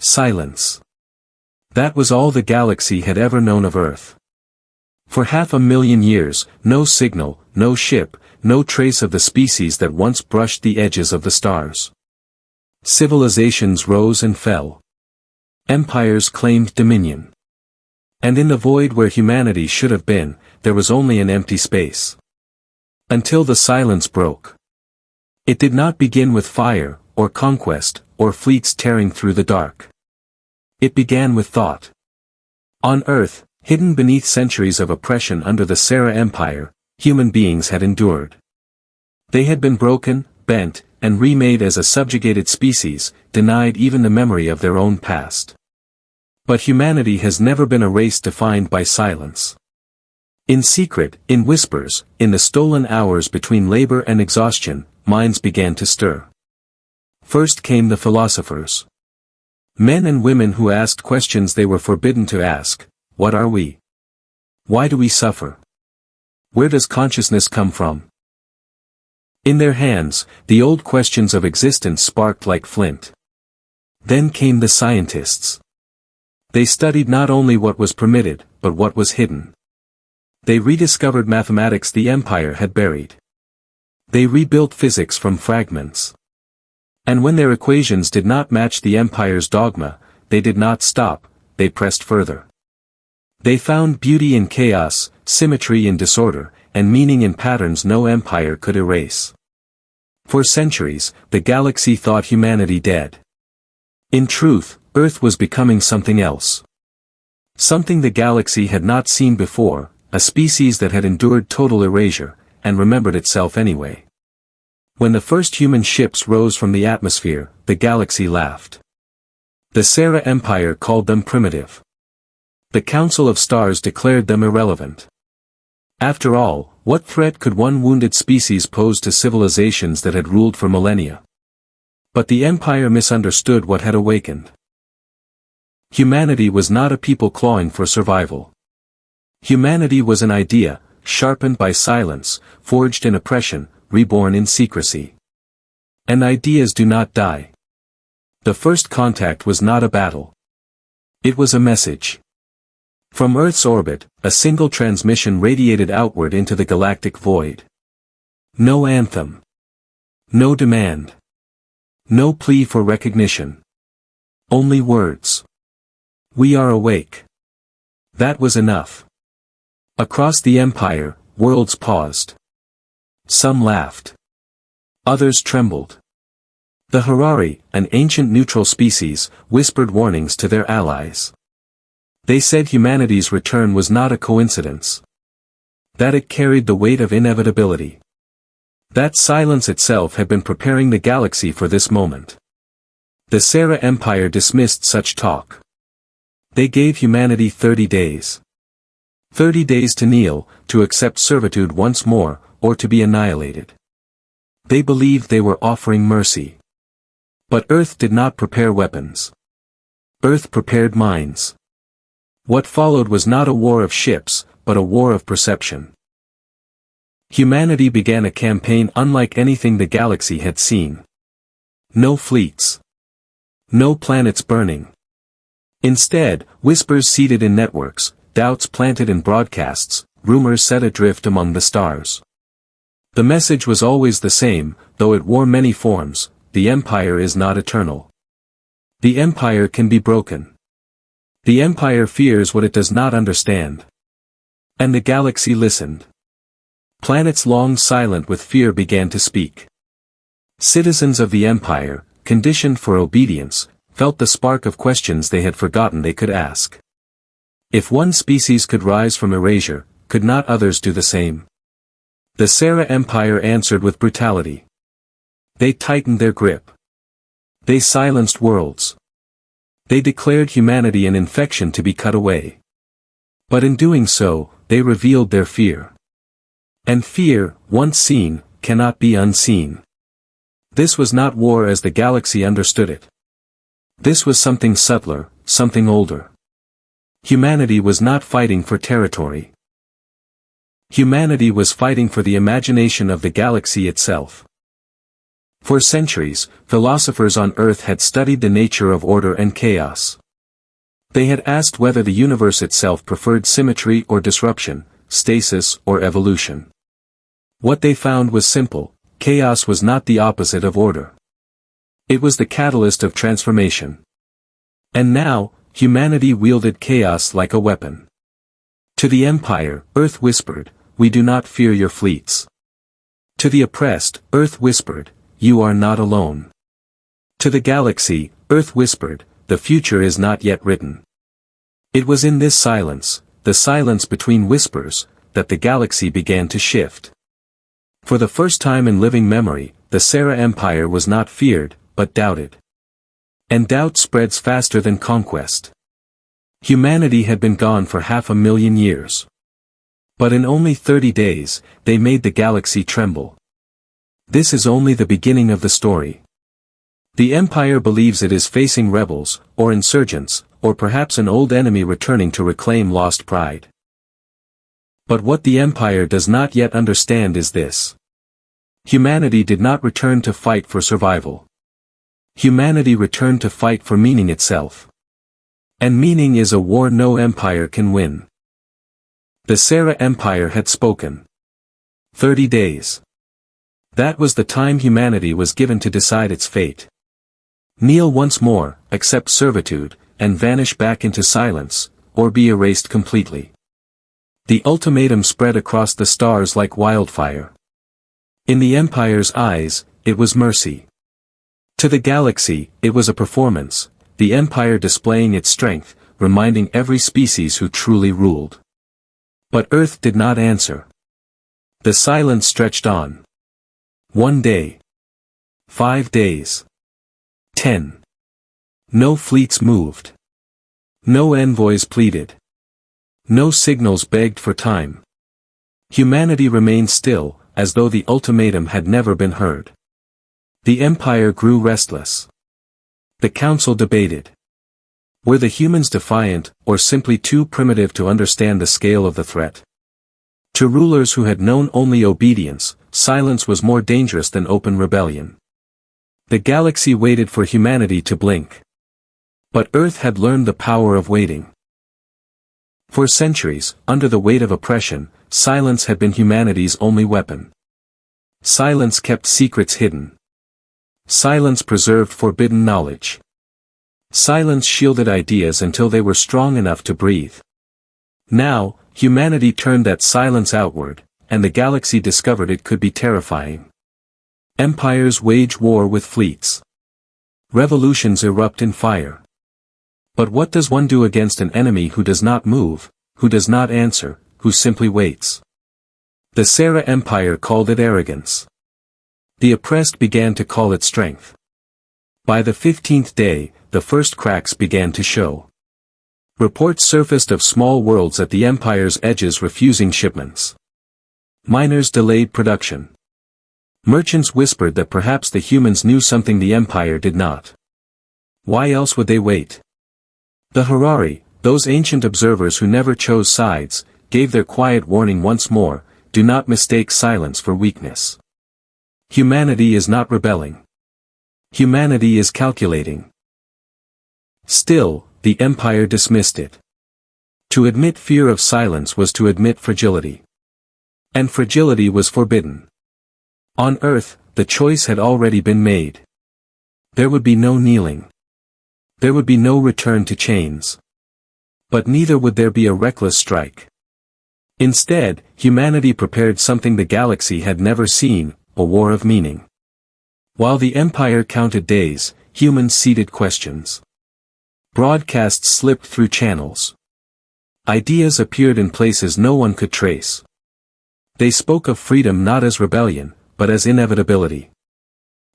Silence. That was all the galaxy had ever known of Earth. For 500,000 years, no signal, no ship, no trace of the species that once brushed the edges of the stars. Civilizations rose and fell. Empires claimed dominion. And in the void where humanity should have been, there was only an empty space. Until the silence broke. It did not begin with fire, or conquest, or fleets tearing through the dark. It began with thought. On Earth, hidden beneath centuries of oppression under the Sera Empire, human beings had endured. They had been broken, bent, and remade as a subjugated species, denied even the memory of their own past. But humanity has never been a race defined by silence. In secret, in whispers, in the stolen hours between labor and exhaustion, minds began to stir. First came the philosophers. Men and women who asked questions they were forbidden to ask. What are we? Why do we suffer? Where does consciousness come from? In their hands, the old questions of existence sparked like flint. Then came the scientists. They studied not only what was permitted, but what was hidden. They rediscovered mathematics the empire had buried. They rebuilt physics from fragments. And when their equations did not match the empire's dogma, they did not stop, they pressed further. They found beauty in chaos, symmetry in disorder, and meaning in patterns no empire could erase. For centuries, the galaxy thought humanity dead. In truth, Earth was becoming something else. Something the galaxy had not seen before, a species that had endured total erasure, and remembered itself anyway. When the first human ships rose from the atmosphere, the galaxy laughed. The Sera Empire called them primitive. The Council of Stars declared them irrelevant. After all, what threat could one wounded species pose to civilizations that had ruled for millennia? But the Empire misunderstood what had awakened. Humanity was not a people clawing for survival. Humanity was an idea, sharpened by silence, forged in oppression, reborn in secrecy. And ideas do not die. The first contact was not a battle. It was a message. From Earth's orbit, a single transmission radiated outward into the galactic void. No anthem. No demand. No plea for recognition. Only words. We are awake. That was enough. Across the empire, worlds paused. Some laughed. Others trembled. The Harari, an ancient neutral species, whispered warnings to their allies. They said humanity's return was not a coincidence. That it carried the weight of inevitability. That silence itself had been preparing the galaxy for this moment. The Sera Empire dismissed such talk. They gave humanity 30 days. 30 days to kneel, to accept servitude once more, or to be annihilated. They believed they were offering mercy. But Earth did not prepare weapons. Earth prepared minds. What followed was not a war of ships, but a war of perception. Humanity began a campaign unlike anything the galaxy had seen. No fleets. No planets burning. Instead, whispers seeded in networks, doubts planted in broadcasts, rumors set adrift among the stars. The message was always the same, though it wore many forms: the Empire is not eternal. The Empire can be broken. The Empire fears what it does not understand. And the galaxy listened. Planets long silent with fear began to speak. Citizens of the Empire, conditioned for obedience, felt the spark of questions they had forgotten they could ask. If one species could rise from erasure, could not others do the same? The Sera Empire answered with brutality. They tightened their grip. They silenced worlds. They declared humanity an infection to be cut away. But in doing so, they revealed their fear. And fear, once seen, cannot be unseen. This was not war as the galaxy understood it. This was something subtler, something older. Humanity was not fighting for territory. Humanity was fighting for the imagination of the galaxy itself. For centuries, philosophers on Earth had studied the nature of order and chaos. They had asked whether the universe itself preferred symmetry or disruption, stasis or evolution. What they found was simple: chaos was not the opposite of order. It was the catalyst of transformation. And now, humanity wielded chaos like a weapon. To the Empire, Earth whispered, "We do not fear your fleets." To the oppressed, Earth whispered, "You are not alone." To the galaxy, Earth whispered, "The future is not yet written." It was in this silence, the silence between whispers, that the galaxy began to shift. For the first time in living memory, the Sera Empire was not feared, but doubted. And doubt spreads faster than conquest. Humanity had been gone for 500,000 years. But in only 30 days, they made the galaxy tremble. This is only the beginning of the story. The Empire believes it is facing rebels, or insurgents, or perhaps an old enemy returning to reclaim lost pride. But what the Empire does not yet understand is this. Humanity did not return to fight for survival. Humanity returned to fight for meaning itself. And meaning is a war no empire can win. The Sera Empire had spoken. 30 days. That was the time humanity was given to decide its fate. Kneel once more, accept servitude, and vanish back into silence, or be erased completely. The ultimatum spread across the stars like wildfire. In the Empire's eyes, it was mercy. To the galaxy, it was a performance, the Empire displaying its strength, reminding every species who truly ruled. But Earth did not answer. The silence stretched on. 1 day. 5 days. 10. No fleets moved. No envoys pleaded. No signals begged for time. Humanity remained still, as though the ultimatum had never been heard. The Empire grew restless. The Council debated. Were the humans defiant, or simply too primitive to understand the scale of the threat? To rulers who had known only obedience, silence was more dangerous than open rebellion. The galaxy waited for humanity to blink. But Earth had learned the power of waiting. For centuries, under the weight of oppression, silence had been humanity's only weapon. Silence kept secrets hidden. Silence preserved forbidden knowledge. Silence shielded ideas until they were strong enough to breathe. Now, humanity turned that silence outward, and the galaxy discovered it could be terrifying. Empires wage war with fleets. Revolutions erupt in fire. But what does one do against an enemy who does not move, who does not answer, who simply waits? The Sera Empire called it arrogance. The oppressed began to call it strength. By the 15th day, the first cracks began to show. Reports surfaced of small worlds at the Empire's edges refusing shipments. Miners delayed production. Merchants whispered that perhaps the humans knew something the Empire did not. Why else would they wait? The Harari, those ancient observers who never chose sides, gave their quiet warning once more: do not mistake silence for weakness. Humanity is not rebelling. Humanity is calculating. Still, the Empire dismissed it. To admit fear of silence was to admit fragility. And fragility was forbidden. On Earth, the choice had already been made. There would be no kneeling. There would be no return to chains. But neither would there be a reckless strike. Instead, humanity prepared something the galaxy had never seen: a war of meaning. While the Empire counted days, humans seeded questions. Broadcasts slipped through channels. Ideas appeared in places no one could trace. They spoke of freedom not as rebellion, but as inevitability.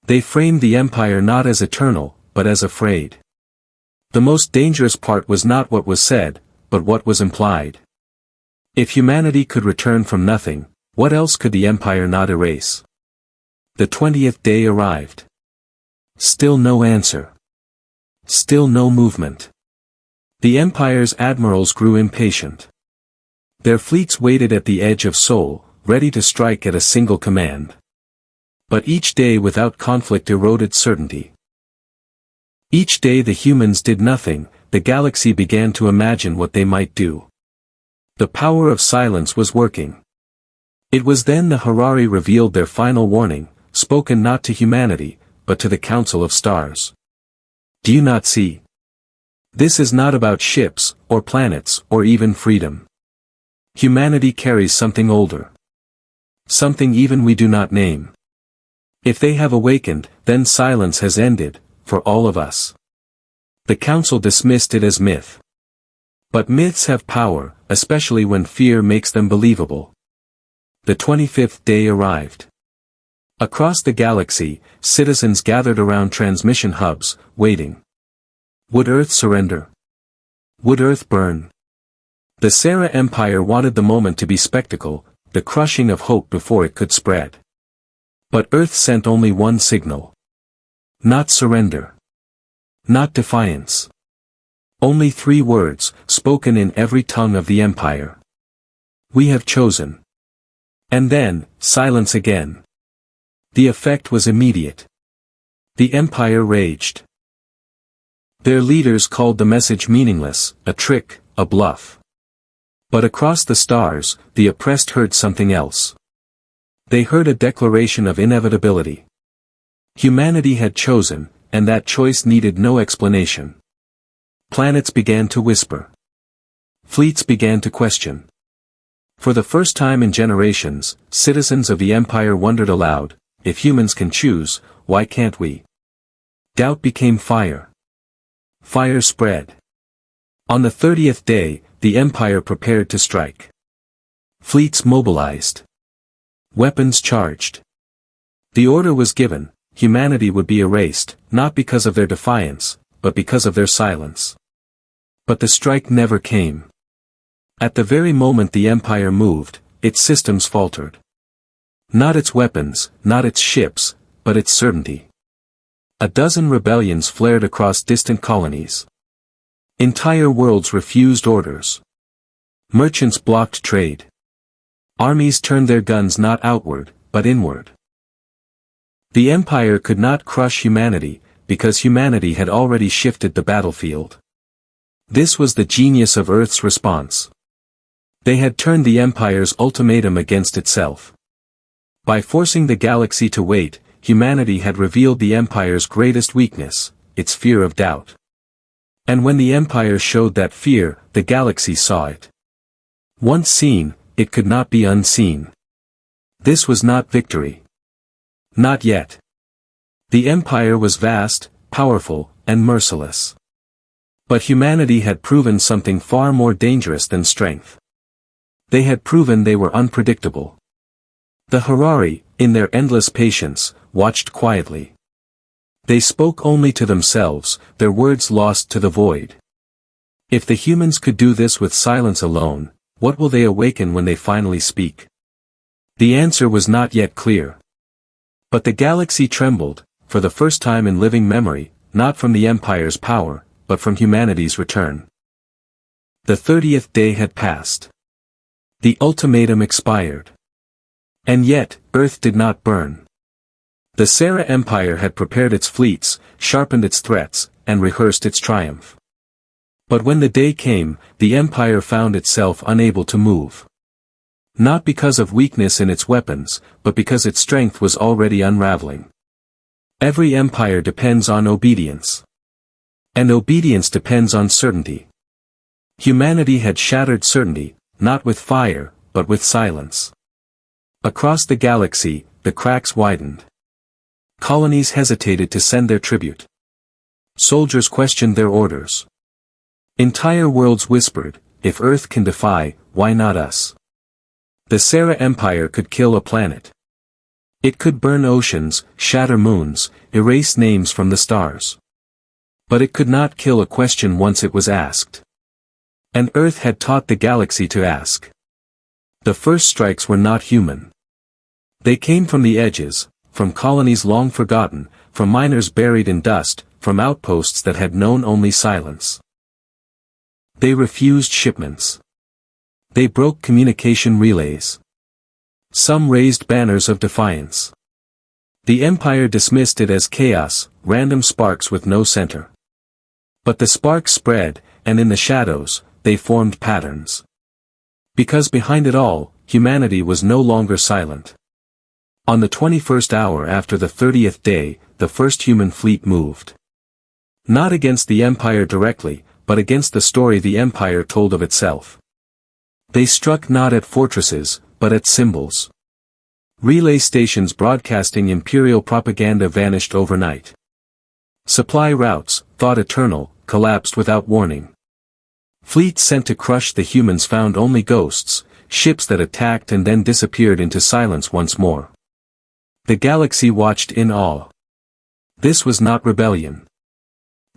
They framed the Empire not as eternal, but as afraid. The most dangerous part was not what was said, but what was implied. If humanity could return from nothing, what else could the Empire not erase? The 20th day arrived. Still no answer. Still no movement. The Empire's admirals grew impatient. Their fleets waited at the edge of Seoul, ready to strike at a single command. But each day without conflict eroded certainty. Each day the humans did nothing, the galaxy began to imagine what they might do. The power of silence was working. It was then the Harari revealed their final warning, spoken not to humanity, but to the Council of Stars. Do you not see? This is not about ships, or planets, or even freedom. Humanity carries something older. Something even we do not name. If they have awakened, then silence has ended, for all of us. The Council dismissed it as myth. But myths have power, especially when fear makes them believable. The 25th day arrived. Across the galaxy, citizens gathered around transmission hubs, waiting. Would Earth surrender? Would Earth burn? The Sarah Empire wanted the moment to be spectacle, the crushing of hope before it could spread. But Earth sent only one signal. Not surrender. Not defiance. Only 3 words, spoken in every tongue of the Empire. We have chosen. And then, silence again. The effect was immediate. The Empire raged. Their leaders called the message meaningless, a trick, a bluff. But across the stars, the oppressed heard something else. They heard a declaration of inevitability. Humanity had chosen, and that choice needed no explanation. Planets began to whisper. Fleets began to question. For the first time in generations, citizens of the Empire wondered aloud, if humans can choose, why can't we? Doubt became fire. Fire spread. On the 30th day, the Empire prepared to strike. Fleets mobilized. Weapons charged. The order was given, humanity would be erased, not because of their defiance, but because of their silence. But the strike never came. At the very moment the Empire moved, its systems faltered. Not its weapons, not its ships, but its certainty. A dozen rebellions flared across distant colonies. Entire worlds refused orders. Merchants blocked trade. Armies turned their guns not outward, but inward. The Empire could not crush humanity, because humanity had already shifted the battlefield. This was the genius of Earth's response. They had turned the Empire's ultimatum against itself. By forcing the galaxy to wait, humanity had revealed the Empire's greatest weakness, its fear of doubt. And when the Empire showed that fear, the galaxy saw it. Once seen, it could not be unseen. This was not victory. Not yet. The Empire was vast, powerful, and merciless. But humanity had proven something far more dangerous than strength. They had proven they were unpredictable. The Harari, in their endless patience, watched quietly. They spoke only to themselves, their words lost to the void. If the humans could do this with silence alone, what will they awaken when they finally speak? The answer was not yet clear. But the galaxy trembled, for the first time in living memory, not from the Empire's power, but from humanity's return. The 30th day had passed. The ultimatum expired. And yet, Earth did not burn. The Sarah Empire had prepared its fleets, sharpened its threats, and rehearsed its triumph. But when the day came, the Empire found itself unable to move. Not because of weakness in its weapons, but because its strength was already unraveling. Every empire depends on obedience. And obedience depends on certainty. Humanity had shattered certainty, not with fire, but with silence. Across the galaxy, the cracks widened. Colonies hesitated to send their tribute. Soldiers questioned their orders. Entire worlds whispered, if Earth can defy, why not us? The Sarah Empire could kill a planet. It could burn oceans, shatter moons, erase names from the stars. But it could not kill a question once it was asked. And Earth had taught the galaxy to ask. The first strikes were not human. They came from the edges, from colonies long forgotten, from miners buried in dust, from outposts that had known only silence. They refused shipments. They broke communication relays. Some raised banners of defiance. The Empire dismissed it as chaos, random sparks with no center. But the sparks spread, and in the shadows, they formed patterns. Because behind it all, humanity was no longer silent. On the 21st hour after the 30th day, the first human fleet moved. Not against the Empire directly, but against the story the Empire told of itself. They struck not at fortresses, but at symbols. Relay stations broadcasting imperial propaganda vanished overnight. Supply routes, thought eternal, collapsed without warning. Fleets sent to crush the humans found only ghosts, ships that attacked and then disappeared into silence once more. The galaxy watched in awe. This was not rebellion.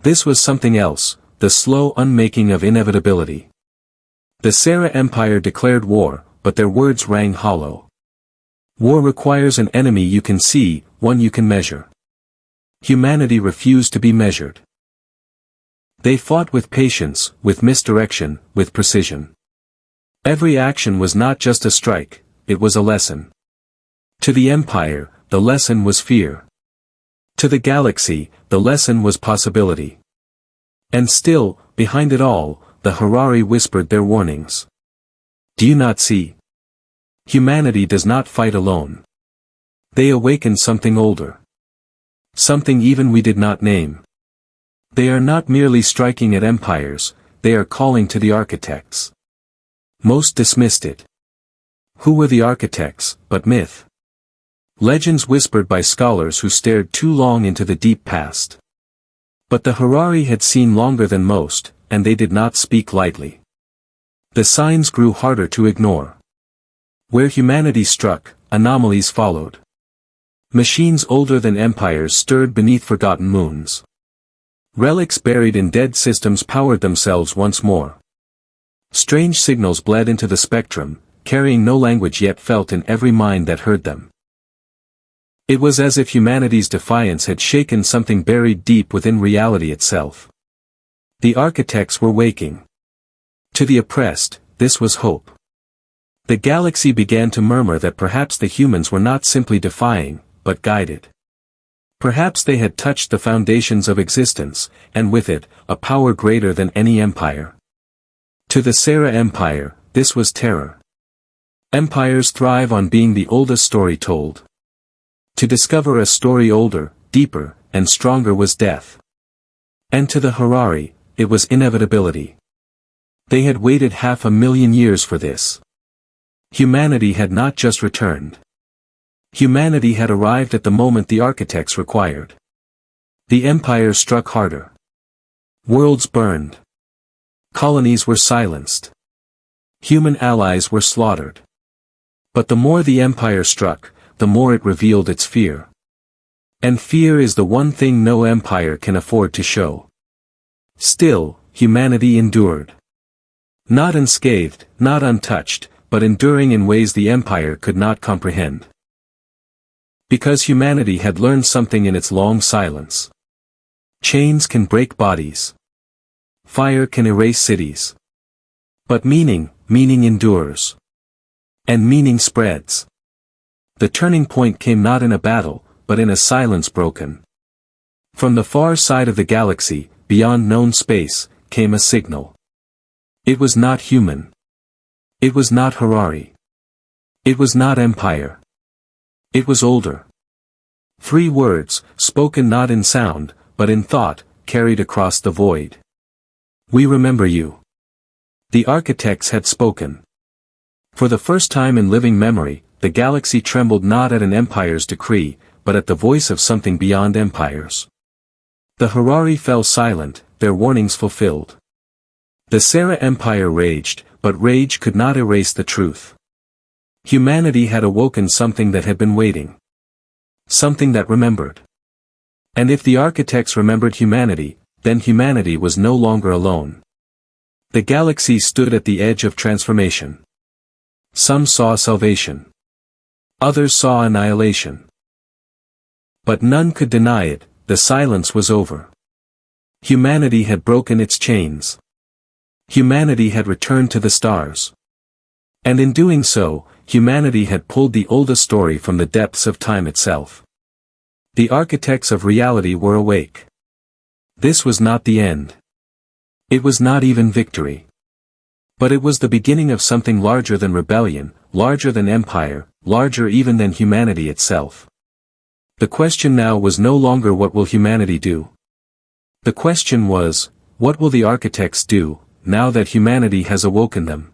This was something else, the slow unmaking of inevitability. The Sarah Empire declared war, but their words rang hollow. War requires an enemy you can see, one you can measure. Humanity refused to be measured. They fought with patience, with misdirection, with precision. Every action was not just a strike, it was a lesson. To the Empire, the lesson was fear. To the galaxy, the lesson was possibility. And still, behind it all, the Harari whispered their warnings. Do you not see? Humanity does not fight alone. They awaken something older. Something even we did not name. They are not merely striking at empires, they are calling to the architects. Most dismissed it. Who were the architects, but myth? Legends whispered by scholars who stared too long into the deep past. But the Harari had seen longer than most, and they did not speak lightly. The signs grew harder to ignore. Where humanity struck, anomalies followed. Machines older than empires stirred beneath forgotten moons. Relics buried in dead systems powered themselves once more. Strange signals bled into the spectrum, carrying no language yet felt in every mind that heard them. It was as if humanity's defiance had shaken something buried deep within reality itself. The architects were waking. To the oppressed, this was hope. The galaxy began to murmur that perhaps the humans were not simply defying, but guided. Perhaps they had touched the foundations of existence, and with it, a power greater than any empire. To the Sarah Empire, this was terror. Empires thrive on being the oldest story told. To discover a story older, deeper, and stronger was death. And to the Harari, it was inevitability. They had waited 500,000 years for this. Humanity had not just returned. Humanity had arrived at the moment the architects required. The empire struck harder. Worlds burned. Colonies were silenced. Human allies were slaughtered. But the more the empire struck, the more it revealed its fear. And fear is the one thing no empire can afford to show. Still, humanity endured. Not unscathed, not untouched, but enduring in ways the empire could not comprehend. Because humanity had learned something in its long silence. Chains can break bodies. Fire can erase cities. But meaning endures. And meaning spreads. The turning point came not in a battle, but in a silence broken. From the far side of the galaxy, beyond known space, came a signal. It was not human. It was not Harari. It was not empire. It was older. 3 words, spoken not in sound, but in thought, carried across the void. We remember you. The architects had spoken. For the first time in living memory, the galaxy trembled not at an empire's decree, but at the voice of something beyond empires. The Harari fell silent, their warnings fulfilled. The Sarah Empire raged, but rage could not erase the truth. Humanity had awoken something that had been waiting. Something that remembered. And if the architects remembered humanity, then humanity was no longer alone. The galaxy stood at the edge of transformation. Some saw salvation. Others saw annihilation. But none could deny it, the silence was over. Humanity had broken its chains. Humanity had returned to the stars. And in doing so, humanity had pulled the oldest story from the depths of time itself. The architects of reality were awake. This was not the end. It was not even victory. But it was the beginning of something larger than rebellion, larger than empire, larger even than humanity itself. The question now was no longer what will humanity do. The question was, what will the architects do, now that humanity has awoken them?